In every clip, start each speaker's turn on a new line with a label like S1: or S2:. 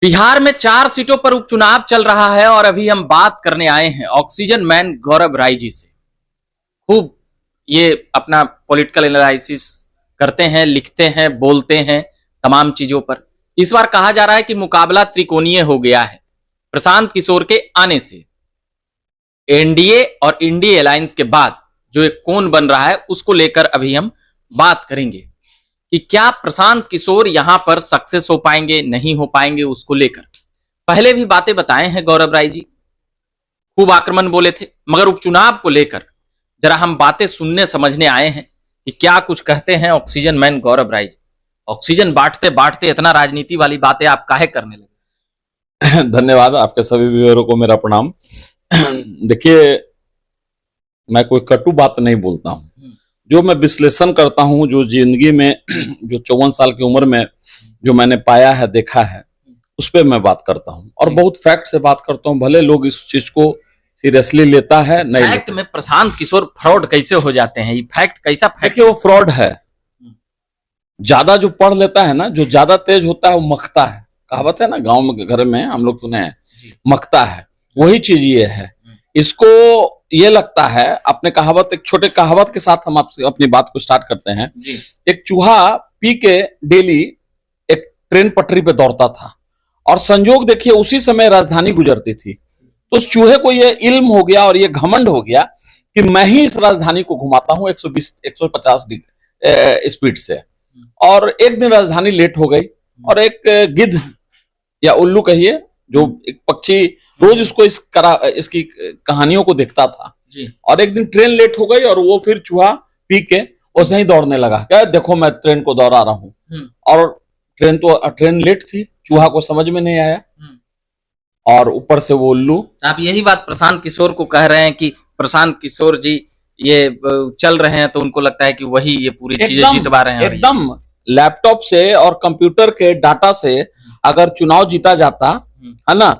S1: बिहार में 4 सीटों पर उपचुनाव चल रहा है और अभी हम बात करने आए हैं ऑक्सीजन मैन गौरव राय जी से। खूब ये अपना पॉलिटिकल एनालिसिस करते हैं, लिखते हैं, बोलते हैं तमाम चीजों पर। इस बार कहा जा रहा है कि मुकाबला त्रिकोणीय हो गया है प्रशांत किशोर के आने से। एनडीए और इंडिया अलायंस के बाद जो एक कोण बन रहा है उसको लेकर अभी हम बात करेंगे कि क्या प्रशांत किशोर यहां पर सक्सेस हो पाएंगे, नहीं हो पाएंगे, उसको लेकर पहले भी बातें बताए हैं गौरव राय जी। खूब आक्रमण बोले थे, मगर उपचुनाव को लेकर जरा हम बातें सुनने समझने आए हैं कि क्या कुछ कहते हैं ऑक्सीजन मैन गौरव राय जी। ऑक्सीजन बांटते बांटते इतना राजनीति वाली बातें आप काहे करने लगे?
S2: धन्यवाद। आपके सभी व्यूअरों को मेरा प्रणाम। देखिए, मैं कोई कटु बात नहीं बोलता हूं। जो मैं विश्लेषण करता हूं, जो जिंदगी में जो 54 साल की उम्र में जो मैंने पाया है, देखा है, उस पर मैं बात करता हूं और बहुत फैक्ट से बात करता हूं। भले लोग इस चीज को सीरियसली लेता है, नहीं
S1: फैक्ट में प्रशांत किशोर फ्रॉड कैसे हो जाते हैं? ये फैक्ट कैसा फैक्ट?
S2: देखिए, वो फ्रॉड है। ज्यादा जो पढ़ लेता है ना, जो ज्यादा तेज होता है वो मखता है। कहावत है ना, गांव में घर में हम लोग सुने हैं, मखता है। वही चीज ये है। इसको ये लगता है, अपने कहावत, एक छोटे कहावत के साथ हम आपसे अपनी बात को स्टार्ट करते हैं। एक चूहा पी के डेली एक ट्रेन पटरी पे दौड़ता था और संजोग देखिए उसी समय राजधानी गुजरती थी। तो उस चूहे को ये इल्म हो गया और ये घमंड हो गया कि मैं ही इस राजधानी को घुमाता हूं 120-150 स्पीड से। और एक दिन राजधानी लेट हो गई और एक गिद्ध या उल्लू कहिए, जो एक पक्षी रोज इसकी कहानियों को देखता था, और एक दिन ट्रेन लेट हो गई और वो फिर चूहा पी के वैसे ही दौड़ने लगा। क्या देखो, मैं ट्रेन को दौड़ा रहा हूं। और ट्रेन लेट थी, चूहा को समझ में नहीं आया और ऊपर से वो उल्लू।
S1: आप यही बात प्रशांत किशोर को कह रहे हैं कि प्रशांत किशोर जी ये चल रहे हैं तो उनको लगता है कि वही ये पूरी चीजें जितवा रहे हैं।
S2: एकदम लैपटॉप से और कंप्यूटर के डाटा से अगर चुनाव जीता जाता है ना,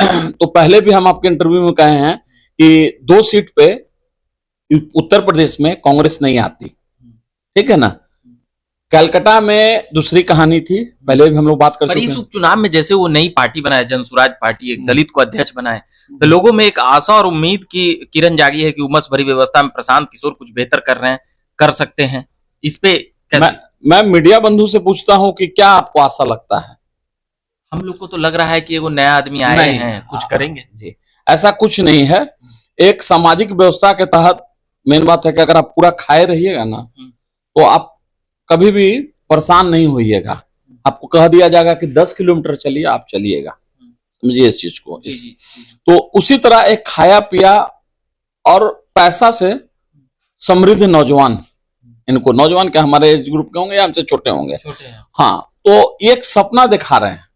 S2: तो पहले भी हम आपके इंटरव्यू में कहे हैं कि 2 सीट पे उत्तर प्रदेश में कांग्रेस नहीं आती। ठीक है ना। कलकत्ता में दूसरी कहानी थी, पहले भी हम लोग बात कर चुके हैं।
S1: इस उपचुनाव में जैसे वो नई पार्टी बनाए, जनसुराज पार्टी, एक दलित को अध्यक्ष बनाए, तो लोगों में एक आशा और उम्मीद की किरण जागी है कि उमस भरी व्यवस्था में प्रशांत किशोर कुछ बेहतर कर रहे हैं, कर सकते हैं। इस पे
S2: मैं मीडिया बंधु से पूछता हूं कि क्या आपको आशा लगता है?
S1: हम लोग को तो लग रहा है कि वो नया आदमी आए हैं, कुछ करेंगे
S2: जी। ऐसा कुछ नहीं है। एक सामाजिक व्यवस्था के तहत मेन बात है कि अगर आप पूरा खाए रहिएगा ना, तो आप कभी भी परेशान नहीं होइएगा। आपको कह दिया जाएगा कि 10 किलोमीटर चलिए, आप चलिएगा। समझिए इस चीज को। तो उसी तरह एक खाया पिया और पैसा से समृद्ध नौजवान, इनको नौजवान क्या, हमारे एज ग्रुप के होंगे या हमसे छोटे होंगे, हाँ, तो एक सपना दिखा रहे हैं।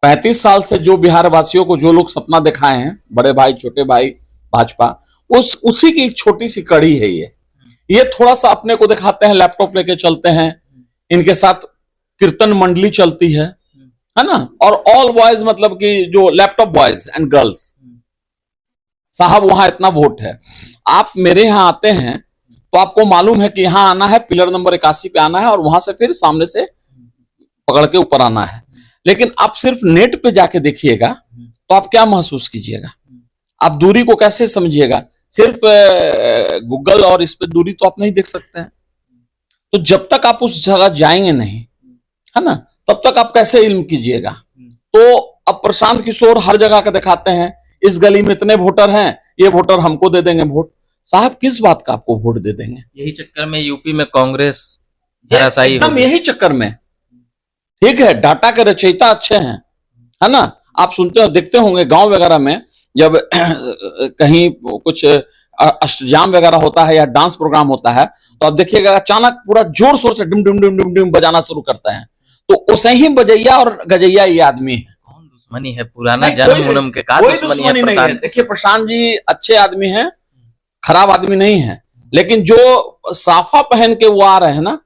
S2: 35 साल से जो बिहार वासियों को जो लोग सपना दिखाए हैं, बड़े भाई, छोटे भाई, भाजपा, उसी की एक छोटी सी कड़ी है ये थोड़ा सा अपने को दिखाते हैं, लैपटॉप लेके चलते हैं, इनके साथ कीर्तन मंडली चलती है ना। और ऑल बॉयज, मतलब कि जो लैपटॉप बॉयज एंड गर्ल्स, साहब वहां इतना वोट है। आप मेरे यहां आते हैं तो आपको मालूम है कि यहां आना है, पिलर नंबर 81 पे आना है और वहां से फिर सामने से पकड़ के ऊपर आना है। लेकिन आप सिर्फ नेट पे जाके देखिएगा तो आप क्या महसूस कीजिएगा? आप दूरी को कैसे समझिएगा? सिर्फ गूगल और इस पे दूरी तो आप नहीं देख सकते हैं। तो जब तक आप उस जगह जाएंगे नहीं, है ना, तब तक आप कैसे इल्म कीजिएगा? तो अब प्रशांत किशोर हर जगह का दिखाते हैं, इस गली में इतने वोटर हैं, ये वोटर हमको दे देंगे वोट। साहब, किस बात का आपको वोट दे देंगे?
S1: यही चक्कर में यूपी में कांग्रेस
S2: एकदम यही चक्कर में। ठीक है, डाटा के रचयिता अच्छे हैं, है ना। आप सुनते हो, देखते होंगे गांव वगैरह में जब कहीं कुछ अष्टजाम वगैरह होता है या डांस प्रोग्राम होता है, तो आप देखिएगा अचानक पूरा जोर शोर से dim dim dim dim dim बजाना शुरू करता है। तो उसे ही बजैया और गजैया ये आदमी है।
S1: कौन दुश्मनी है? पुराना जन्म उन्म के का दुश्मनी है प्रशांत?
S2: देखिए, प्रशांत जी अच्छे आदमी हैं, खराब आदमी नहीं है, लेकिन जो साफा पहन के वो आ रहे हैं ना,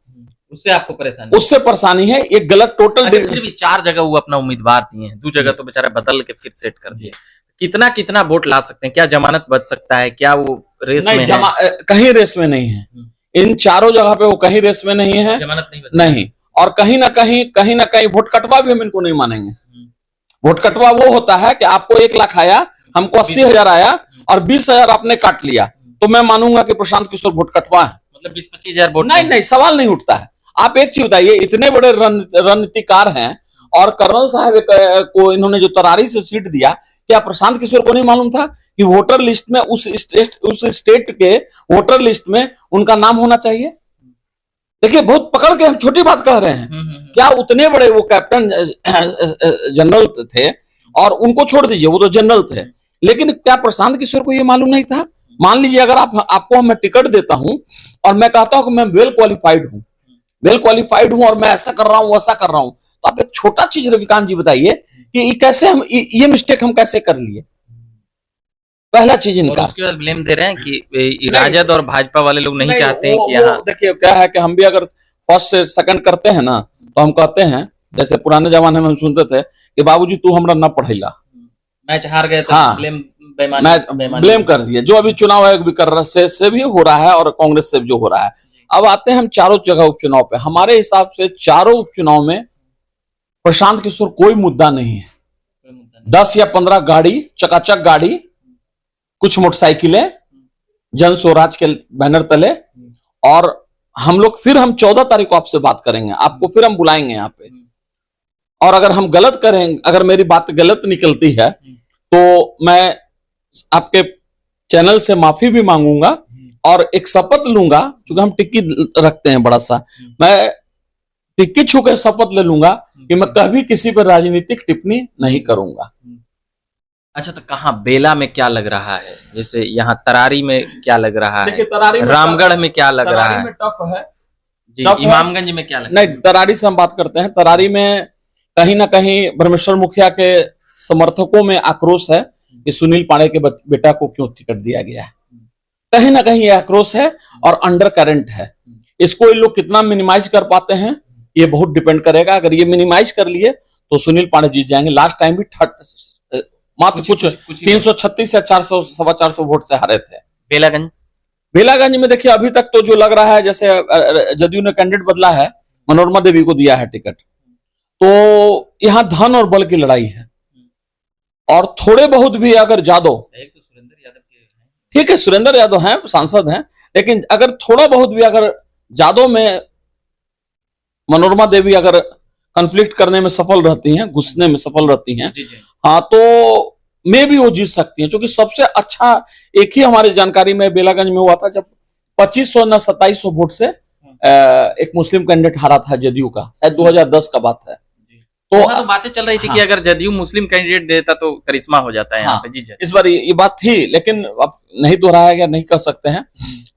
S1: उससे आपको परेशानी,
S2: उससे परेशानी है। ये गलत टोटल।
S1: फिर भी 4 जगह वो अपना उम्मीदवार दिए हैं, 2 जगह तो बेचारा बदल के फिर सेट कर दिए। कितना वोट ला सकते हैं? क्या जमानत बच सकता है? क्या वो रेस में है?
S2: कहीं रेस में नहीं है। इन चारों जगह पे वो कहीं रेस में नहीं है,
S1: जमानत
S2: नहीं। और कहीं ना कहीं वोट कटवा भी हम इनको नहीं मानेंगे। वोट कटवा वो होता है कि आपको 1 लाख आया, हमको 80,000 आया और 20,000 आपने काट लिया, तो मैं मानूंगा कि प्रशांत किशोर वोट कटवा है।
S1: मतलब 20-25 हजार वोट
S2: नहीं, सवाल नहीं उठता है। आप एक चीज बताइए, इतने बड़े रणनीतिकार हैं और कर्नल साहब को इन्होंने जो तरारी से सीट दिया, क्या प्रशांत किशोर को नहीं मालूम था कि वोटर लिस्ट में उस स्टेट के वोटर लिस्ट में उनका नाम होना चाहिए? देखिए, बहुत पकड़ के हम छोटी बात कह रहे हैं। क्या उतने बड़े वो कैप्टन जनरल थे, और उनको छोड़ दीजिए, वो तो जनरल थे, लेकिन क्या प्रशांत किशोर को ये मालूम नहीं था? मान लीजिए अगर आपको मैं टिकट देता हूं और मैं कहता हूं कि मैं वेल क्वालिफाइड हूं और मैं ऐसा कर रहा हूं, वैसा कर रहा हूं, तो आप एक छोटा चीज रविकांत जी बताइए कि कैसे हम ये मिस्टेक हम कैसे कर लिए? पहला चीज इनका,
S1: उसके बाद ब्लेम दे रहे हैं कि राजद और भाजपा वाले लोग नहीं चाहते हैं कि
S2: यहाँ देखिए क्या है कि हम भी अगर फर्स्ट से सेकंड करते हैं ना, तो हम कहते हैं, जैसे पुराने जमाने में हम सुनते थे कि बाबूजी तू हमरा न पढ़ैला,
S1: मैच हार गए तो
S2: हाँ, ब्लेम कर दिए। जो अभी चुनाव आयोग भी कर रहा से भी हो रहा है और कांग्रेस से जो हो रहा है। अब आते हैं हम चारों जगह उपचुनाव पे। हमारे हिसाब से चारों उपचुनाव में प्रशांत किशोर कोई मुद्दा नहीं है। 10 या 15 गाड़ी, चकाचक गाड़ी, कुछ मोटरसाइकिलें, जन स्वराज के बैनर तले, और हम 14 तारीख को आपसे बात करेंगे, आपको फिर हम बुलाएंगे यहाँ पे। और अगर हम गलत करेंगे, अगर मेरी बात गलत निकलती है तो मैं आपके चैनल से माफी भी मांगूंगा और एक शपथ लूंगा, क्योंकि हम टिक्की रखते हैं बड़ा सा, मैं टिक्की छू के शपथ ले लूंगा कि मैं कभी किसी पर राजनीतिक टिप्पणी नहीं करूंगा।
S1: अच्छा, तो कहाँ बेला में क्या लग रहा है? जैसे यहाँ तरारी में क्या लग रहा है?
S2: तरारी में,
S1: रामगढ़ में क्या लग रहा है?
S2: टफ है
S1: जी, इमामगंज में क्या लग
S2: रहा है? नहीं, तरारी से हम बात करते हैं। तरारी में कहीं ना कहीं ब्रह्मेश्वर मुखिया के समर्थकों में आक्रोश है कि सुनील पांडे के बेटा को क्यों टिकट दिया गया है। कहीं ना कहीं ये आक्रोश है और अंडर करंट है। इसको ये लोग कितना मिनिमाइज कर पाते हैं, ये बहुत डिपेंड करेगा। अगर ये मिनिमाइज कर लिए तो सुनील पांडे जीत जाएंगे। लास्ट टाइम भी मात्र कुछ 336 या 400 सवा 400 वोट से हारे थे। बेलागंज में देखिए, अभी तक तो जो लग रहा है, जैसे जदयू ने कैंडिडेट बदला है, मनोरमा देवी को दिया है टिकट, तो यहां धन और बल की लड़ाई है। और थोड़े बहुत भी अगर जादव, ठीक है, सुरेंद्र यादव हैं, सांसद हैं, लेकिन अगर थोड़ा बहुत भी अगर जादव में मनोरमा देवी अगर कॉन्फ्लिक्ट करने में सफल रहती हैं, घुसने में सफल रहती हैं, हाँ, तो मे भी वो जीत सकती हैं। क्योंकि सबसे अच्छा एक ही हमारी जानकारी में बेलागंज में हुआ था, जब 2500 न 2700 वोट से एक मुस्लिम कैंडिडेट हारा था जदयू का, शायद 2010 का बात है।
S1: तो बातें चल रही थी कि अगर जदयू मुस्लिम कैंडिडेट देता तो करिश्मा हो जाता है यहाँ पे। जी, इस
S2: बार ये बात थी, लेकिन अब नहीं दोहराया गया, नहीं कर सकते हैं।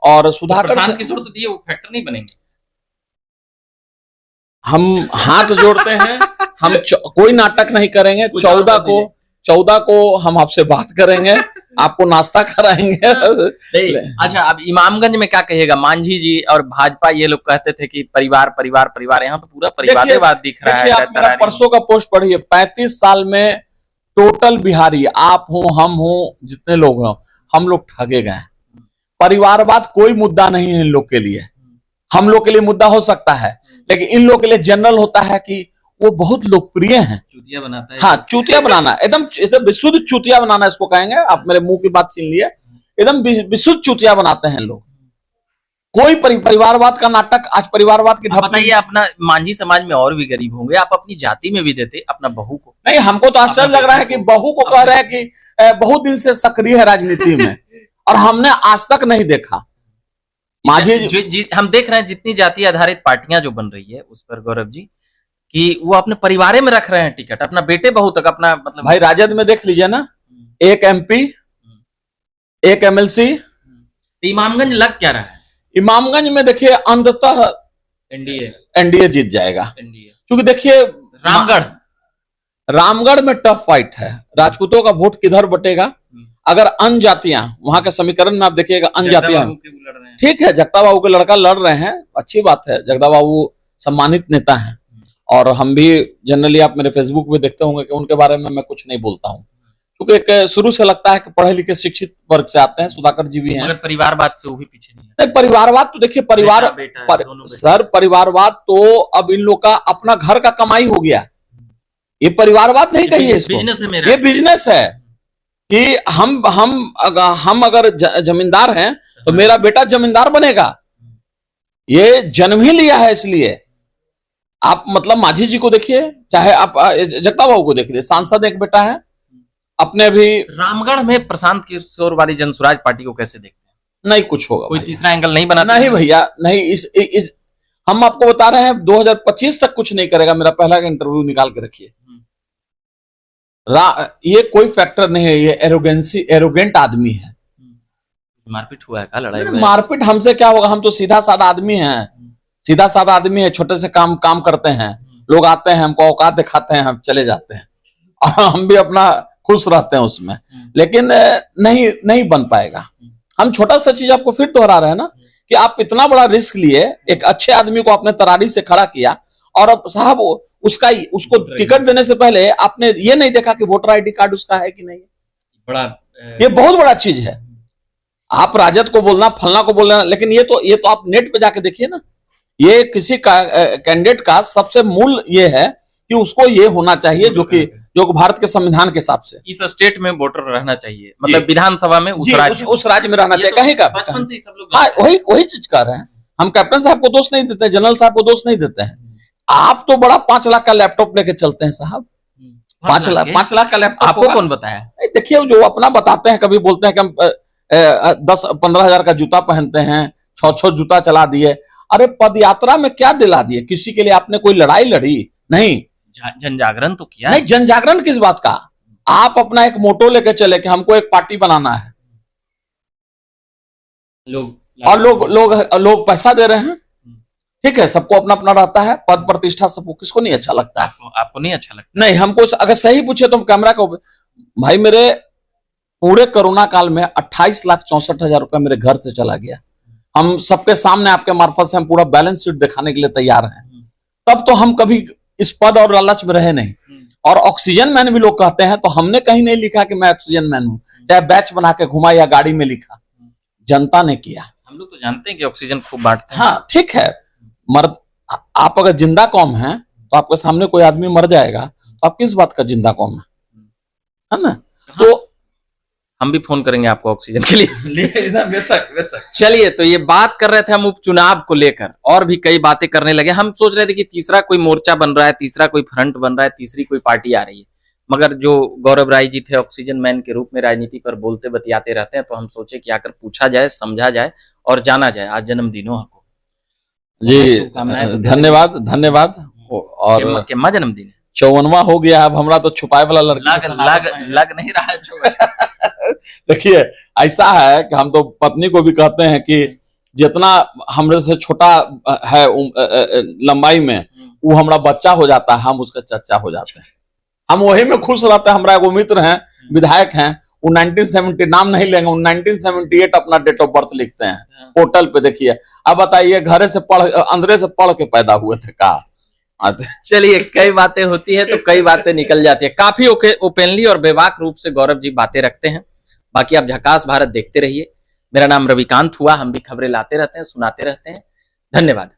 S2: और सुधाकर
S1: प्रशांत किशोर तो दिए, वो फैक्टर नहीं बनेंगे।
S2: हम हाथ जोड़ते हैं, हम कोई नाटक नहीं करेंगे। 14 को हम आपसे बात करेंगे, आपको नाश्ता कराएंगे।
S1: अच्छा, अब इमामगंज में क्या कहिएगा? मांझी जी और भाजपा ये लोग कहते थे कि परिवार, यहाँ तो पूरा परिवारवाद दिख रहा है।
S2: आप मेरा परसों का पोस्ट पढ़िए, 35 साल में टोटल बिहारी, आप हो, हम हो, जितने लोग हो, हम लोग ठगे गए। परिवारवाद कोई मुद्दा नहीं है इन लोग के लिए। हम लोग के लिए मुद्दा हो सकता है, लेकिन इन लोग के लिए जनरल होता है कि वो बहुत लोकप्रिय हैं।
S1: चूतिया बनाता है। हाँ,
S2: चूतिया बनाना, एकदम विशुद्ध चूतिया बनाना इसको कहेंगे। आप मेरे मुंह की बात छीन लिए, एकदम विशुद्ध चूतिया बनाते हैं लोग। कोई परिवारवाद का नाटक, आज परिवारवाद की
S1: बताइए, अपना मांझी समाज में और भी गरीब होंगे, आप अपनी जाति में भी देते अपना बहू को।
S2: नहीं, हमको तो आश्चर्य लग रहा है कि बहू को कह रहे हैं कि बहुत दिन से सक्रिय है राजनीति में, और हमने आज तक नहीं देखा।
S1: मांझी हम देख रहे हैं जितनी जाति आधारित पार्टियां जो बन रही है उस पर, गौरव जी, कि वो अपने परिवार में रख रहे हैं टिकट, अपना बेटे बहू तक, अपना मतलब।
S2: भाई, राजद में देख लीजिए ना, एक MP, एक MLC।
S1: इमामगंज लग क्या रहा है?
S2: इमामगंज में देखिए, अंततः एनडीए जीत जाएगा। क्योंकि देखिए, रामगढ़ में टफ फाइट है। राजपूतों का वोट किधर बटेगा? अगर अन्य जातियां, वहां के समीकरण में आप देखिएगा, अन्य जातियां, ठीक है, जगता बाबू के लड़का लड़ रहे हैं, अच्छी बात है, जगता बाबू सम्मानित नेता हैं, और हम भी जनरली, आप मेरे फेसबुक पे देखते होंगे कि उनके बारे में मैं कुछ नहीं बोलता हूं, क्योंकि एक शुरू से लगता है कि पढ़े लिखे शिक्षित वर्ग से आते हैं, सुधाकर जी भी हैं।
S1: मगर परिवारवाद से वो भी पीछे नहीं है।
S2: नहीं, परिवारवाद तो देखिए, परिवार
S1: बेटा, दोनों
S2: सर परिवारवाद तो अब इन लोग का अपना घर का कमाई हो गया, ये परिवारवाद नहीं कहिए इसको,
S1: बिजनेस है मेरा,
S2: ये बिजनेस है कि हम अगर जमींदार हैं तो मेरा बेटा जमींदार बनेगा, ये जन्म ही लिया है। इसलिए आप मतलब मांझी जी को देखिए, चाहे आप जगता बाबू को देखिए, सांसद एक बेटा है अपने। भी
S1: रामगढ़ में प्रशांत किशोर वाली जनसुराज पार्टी को कैसे देखते हैं?
S2: नहीं कुछ होगा,
S1: कोई तीसरा एंगल नहीं बना?
S2: नहीं भैया, नहीं। इस हम आपको बता रहे हैं 2025 तक कुछ नहीं करेगा। मेरा पहला इंटरव्यू निकाल के रखिए। ये कोई फैक्टर नहीं है, ये एरोगेंट आदमी है।
S1: मारपीट हुआ है क्या? लड़ाई हुआ है?
S2: मारपीट हमसे क्या होगा, हम तो सीधा साधा आदमी हैं, सीधा साधा आदमी है, छोटे से काम करते हैं। लोग आते हैं, हमको औकात दिखाते हैं, हम चले जाते हैं और हम भी अपना खुश रहते हैं उसमें। लेकिन नहीं बन पाएगा। हम छोटा सा चीज आपको फिर दोहरा रहे हैं ना, कि आप इतना बड़ा रिस्क लिए, एक अच्छे आदमी को आपने तरारी से खड़ा किया, और अब साहब उसको टिकट देने से पहले आपने ये नहीं देखा कि वोटर आईडी कार्ड उसका है कि नहीं। ये बहुत बड़ा चीज है। आप राजद को बोलना, फलना को बोलना, लेकिन ये तो आप नेट पे जाके देखिए ना। ये किसी का कैंडिडेट का सबसे मूल ये है कि उसको ये होना चाहिए जो भारत के संविधान के हिसाब से
S1: इस स्टेट में वोटर रहना चाहिए, मतलब विधानसभा में उस
S2: राज्य में रहना चाहिए। कहीं का
S1: बचपन से ही सब लोग
S2: वही चीज कर रहे हैं। हम कैप्टन साहब को दोष नहीं देते, जनरल साहब को दोष नहीं देते हैं। आप तो बड़ा 5 लाख का लैपटॉप लेके चलते हैं साहब, 5 लाख का लैपटॉप
S1: आपको कौन बताया?
S2: देखिए, जो अपना बताते हैं, कभी बोलते हैं कि हम 10-15 हजार का जूता पहनते हैं, 6 जूता चला दिए। अरे पद यात्रा में क्या दिला दिए? किसी के लिए आपने कोई लड़ाई लड़ी? नहीं।
S1: जन जागरण तो किया
S2: नहीं, जन जागरण किस बात का? आप अपना एक मोटो लेके चले कि हमको एक पार्टी बनाना है, लोग पैसा दे रहे हैं। ठीक है, सबको अपना अपना रहता है, पद प्रतिष्ठा सबको, किसको नहीं अच्छा लगता है?
S1: आपको नहीं अच्छा लगता?
S2: नहीं, हमको अगर सही पूछे तो हम कैमरा को, भाई मेरे पूरे कोरोना काल में 28,64,000 रुपया मेरे घर से चला गया। हम सबके सामने आपके मार्फत से हम पूरा बैलेंस शीट दिखाने के लिए तैयार हैं। तब तो हम कभी इस पद और लालच में रहे नहीं। और ऑक्सीजन मैन भी लोग कहते हैं, तो हमने कहीं नहीं लिखा कि मैं ऑक्सीजन मैन हूं, चाहे बैच बना के घुमा या गाड़ी में लिखा, जनता ने किया।
S1: हम लोग तो जानते हैं कि ऑक्सीजन खूब बांटते हैं।
S2: हाँ ठीक है, मर्द आप अगर जिंदा कौम है तो आपके सामने कोई आदमी मर जाएगा तो आप किस बात का जिंदा कौम है ना? तो
S1: हम भी फोन करेंगे आपको ऑक्सीजन के लिए। बेशक। चलिए, तो ये बात कर रहे थे हम उपचुनाव को लेकर, और भी कई बातें करने लगे। हम सोच रहे थे कि तीसरा कोई मोर्चा बन रहा है, तीसरा कोई फ्रंट बन रहा है, तीसरी कोई पार्टी आ रही है। मगर जो गौरव राय जी थे, ऑक्सीजन मैन के रूप में राजनीति पर बोलते बतियाते रहते हैं, तो हम सोचे कि आकर पूछा जाए, समझा जाए और जाना जाए। आज जन्मदिनों आपको
S2: जी, धन्यवाद। और
S1: केम्मा जन्मदिन है,
S2: 54वां हो गया। अब हमरा तो छुपाए वाला लड़की
S1: लग नहीं रहा है।
S2: देखिए, ऐसा है कि हम तो पत्नी को भी कहते हैं कि जितना हमरे से छोटा है लंबाई में, वो हमारा बच्चा हो जाता है, हम उसका चच्चा हो जाते हैं। हम वही में खुश रहते हैं। हमारा एगो मित्र हैं, विधायक हैं, वो 1970 नाम नहीं लेंगे, 1978 अपना डेट ऑफ बर्थ लिखते हैं पोर्टल पे। देखिए, अब बताइए, घरे से अंदर से पढ़ के पैदा हुए थे का?
S1: चलिए, कई बातें होती है तो कई बातें निकल जाती है। काफी ओपनली और बेबाक रूप से गौरव जी बातें रखते हैं। बाकी आप झकास भारत देखते रहिए। मेरा नाम रविकांत हुआ। हम भी खबरें लाते रहते हैं, सुनाते रहते हैं। धन्यवाद।